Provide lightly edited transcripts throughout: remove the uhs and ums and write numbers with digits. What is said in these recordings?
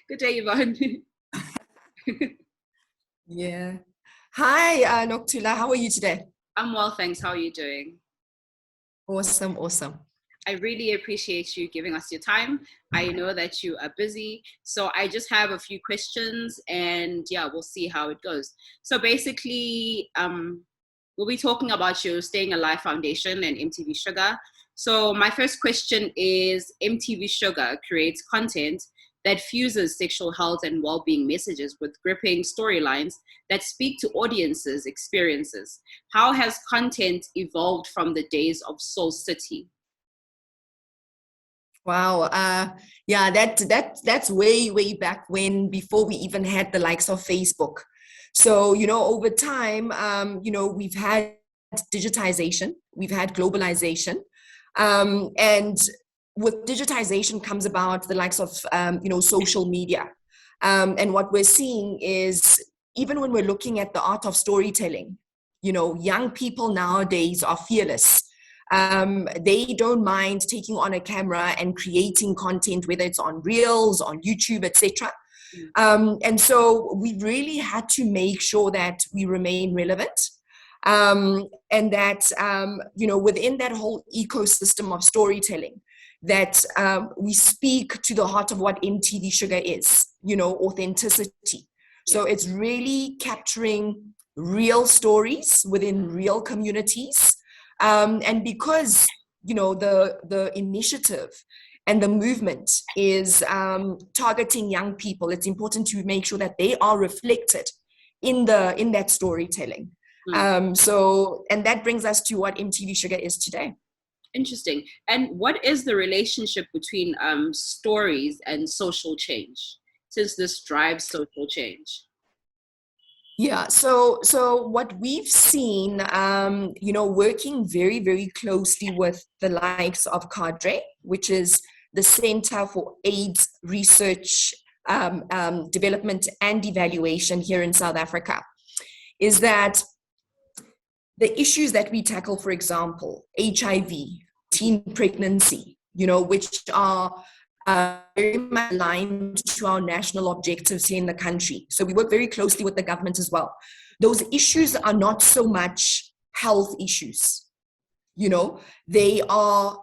Good day, Yvonne. Yeah. Hi, Noktula. How are you today? I'm well, thanks. How are you doing? Awesome, awesome. I really appreciate you giving us your time. I know that you are busy, so I just have a few questions, and yeah, we'll see how it goes. So basically, we'll be talking about your Staying Alive Foundation and MTV Shuga. So my first question is: MTV Shuga creates content that fuses sexual health and well-being messages with gripping storylines that speak to audiences' experiences. How has content evolved from the days of Soul City? Wow. Yeah, that's way back when, before we even had the likes of Facebook. So, over time, we've had digitization, we've had globalization, and with digitization comes about the likes of social media. And what we're seeing is, even when we're looking at the art of storytelling, young people nowadays are fearless. They don't mind taking on a camera and creating content, whether it's on Reels, on YouTube, etc. And so we really had to make sure that we remain relevant, and that within that whole ecosystem of storytelling, that we speak to the heart of what MTV Shuga is, authenticity. So it's really capturing real stories within real communities. And because, the initiative and the movement is targeting young people, it's important to make sure that they are reflected in that storytelling. And that brings us to what MTV Shuga is today. Interesting. And what is the relationship between stories and social change, since this drives social change? Yeah, so what we've seen, working very, very closely with the likes of Cadre, which is the Center for AIDS Research, Development and Evaluation here in South Africa, is that the issues that we tackle, for example, HIV, teen pregnancy, which are very much aligned to our national objectives here in the country. So we work very closely with the government as well. Those issues are not so much health issues, they are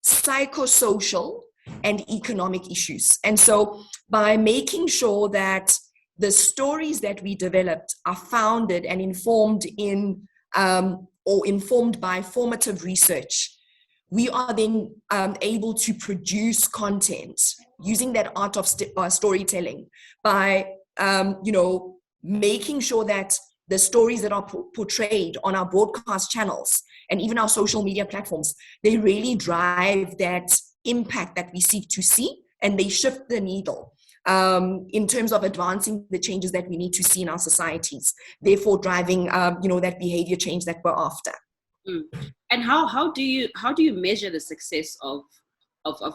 psychosocial and economic issues. And so by making sure that the stories that we developed are founded and informed in or informed by formative research, we are then able to produce content using that art of storytelling by, making sure that the stories that are portrayed on our broadcast channels and even our social media platforms, they really drive that impact that we seek to see, and they shift the needle in terms of advancing the changes that we need to see in our societies, therefore driving, that behavior change that we're after. And how do you measure the success of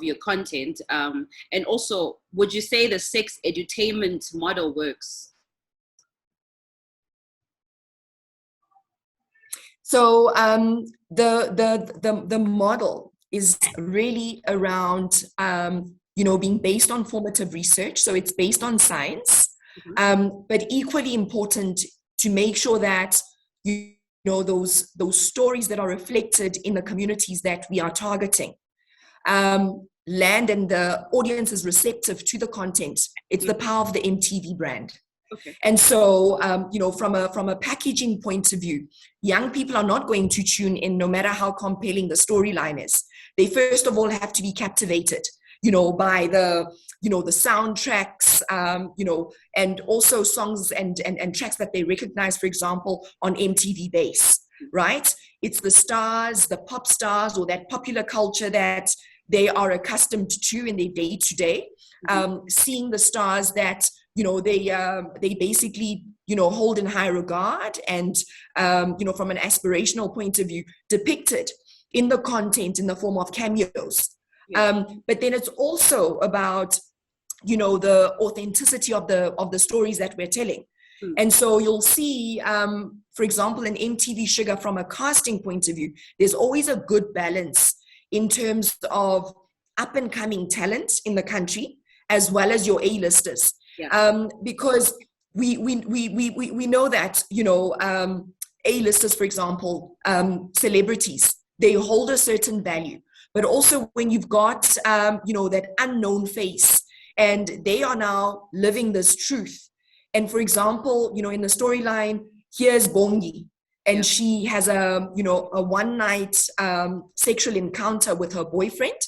your content? And also, would you say the sex edutainment model works? So the model is really around being based on formative research. So it's based on science, but equally important to make sure that those stories that are reflected in the communities that we are targeting land, and the audience is receptive to the content. It's the power of the MTV brand. Okay. And so, from a packaging point of view, young people are not going to tune in no matter how compelling the storyline is. They first of all have to be captivated, by the soundtracks, and also songs and tracks that they recognize, for example, on MTV Base, right? It's the stars, the pop stars, or that popular culture that they are accustomed to in their day-to-day, seeing the stars that they basically hold in high regard, and from an aspirational point of view, depicted in the content in the form of cameos. But then it's also about the authenticity of the stories that we're telling. And so you'll see, for example, in MTV Shuga, from a casting point of view, there's always a good balance in terms of up and coming talent in the country, as well as your A-listers. Because we know that, A-listers, for example, celebrities, they hold a certain value. But also when you've got, that unknown face, and they are now living this truth. And for example, in the storyline, here's Bongi, and she has a one night sexual encounter with her boyfriend.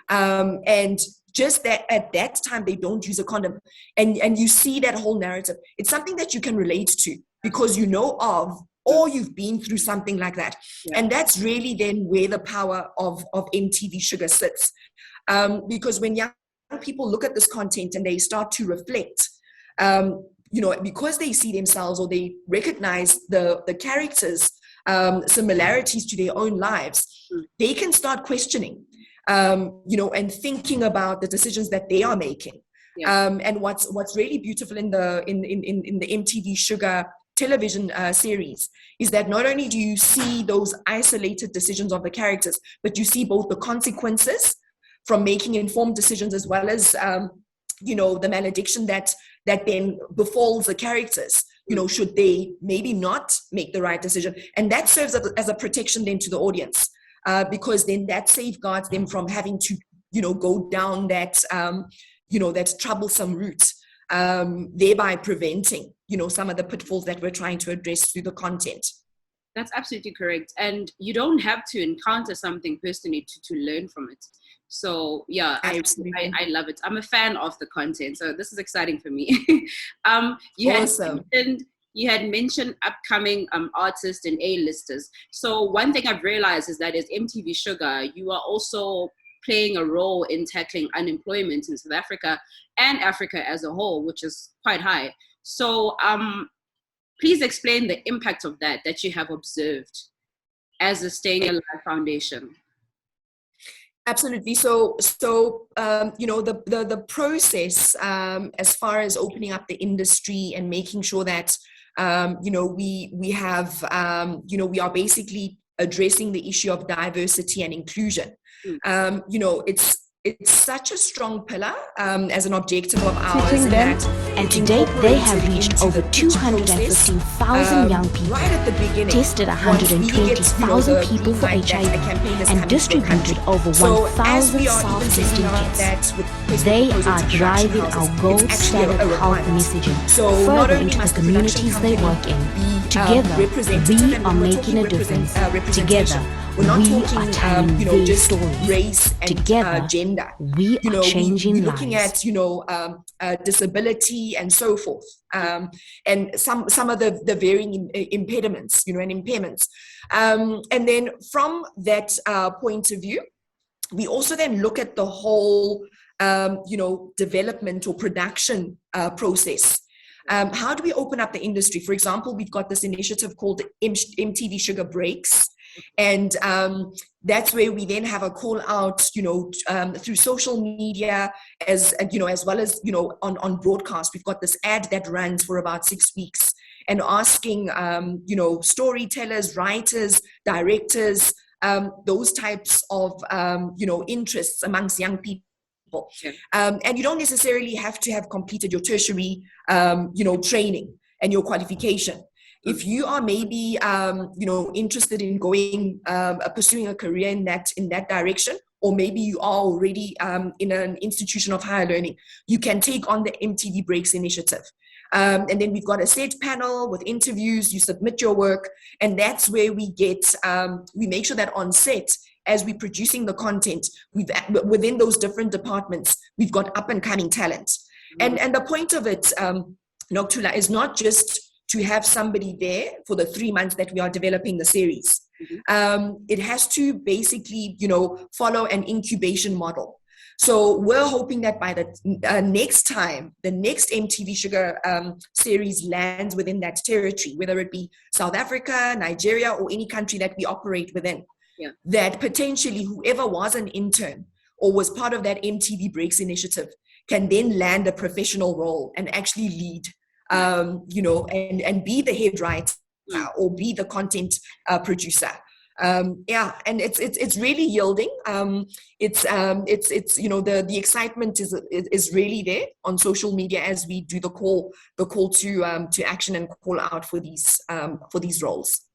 And just that at that time, they don't use a condom. And you see that whole narrative. It's something that you can relate to because you know of, or you've been through something like that. And that's really then where the power of MTV Shuga sits. Because when young people look at this content and they start to reflect, because they see themselves or they recognize the characters' similarities to their own lives, they can start questioning, and thinking about the decisions that they are making. And what's really beautiful in the MTV Shuga television series is that not only do you see those isolated decisions of the characters, but you see both the consequences from making informed decisions as well as the malediction that then befalls the characters, should they maybe not make the right decision. And that serves as a protection then to the audience, because then that safeguards them from having to go down that that troublesome route, thereby preventing some of the pitfalls that we're trying to address through the content. That's absolutely correct. And you don't have to encounter something personally to learn from it. So yeah, I love it. I'm a fan of the content, so this is exciting for me. You had mentioned upcoming artists and A-listers. So one thing I've realized is that as MTV Shuga, you are also playing a role in tackling unemployment in South Africa and Africa as a whole, which is quite high. So please explain the impact of that you have observed as a Staying Alive Foundation. Absolutely. So the process as far as opening up the industry and making sure that we have we are basically addressing the issue of diversity and inclusion. It's such a strong pillar as an objective of ours. And to date, they have reached over 215,000 young people, right at the beginning, tested 120,000 people for HIV, and distributed over 1,000 self-testing kits. They are driving our gold standard health messaging further into the communities they work in. Together, we are making a difference. Together, we are telling their stories. Race and together, gender. We are changing lives. Looking at disability and so forth, and some of the varying impediments, and impairments. And then from that point of view, we also then look at the whole, development or production process. How do we open up the industry? For example, we've got this initiative called MTV Shuga Breaks. And that's where we then have a call out, through social media, as well as, on broadcast. We've got this ad that runs for about 6 weeks and asking, storytellers, writers, directors, those types of, interests amongst young people. And you don't necessarily have to have completed your tertiary, training and your qualification. If you are maybe, interested in going, pursuing a career in that direction, or maybe you are already in an institution of higher learning, you can take on the MTV Breaks initiative. And then we've got a set panel with interviews, you submit your work, and that's where we make sure that on set, as we're producing the content, within those different departments, we've got up and coming talent. And the point of it, Noktula, is not just to have somebody there for the 3 months that we are developing the series. It has to basically, follow an incubation model. So we're hoping that by the next time, the next MTV Shuga series lands within that territory, whether it be South Africa, Nigeria, or any country that we operate within, that potentially whoever was an intern or was part of that MTV Breaks initiative can then land a professional role and actually lead, and be the head writer or be the content producer. Yeah, and it's really yielding. It's the excitement is really there on social media as we do the call to action and call out for these roles.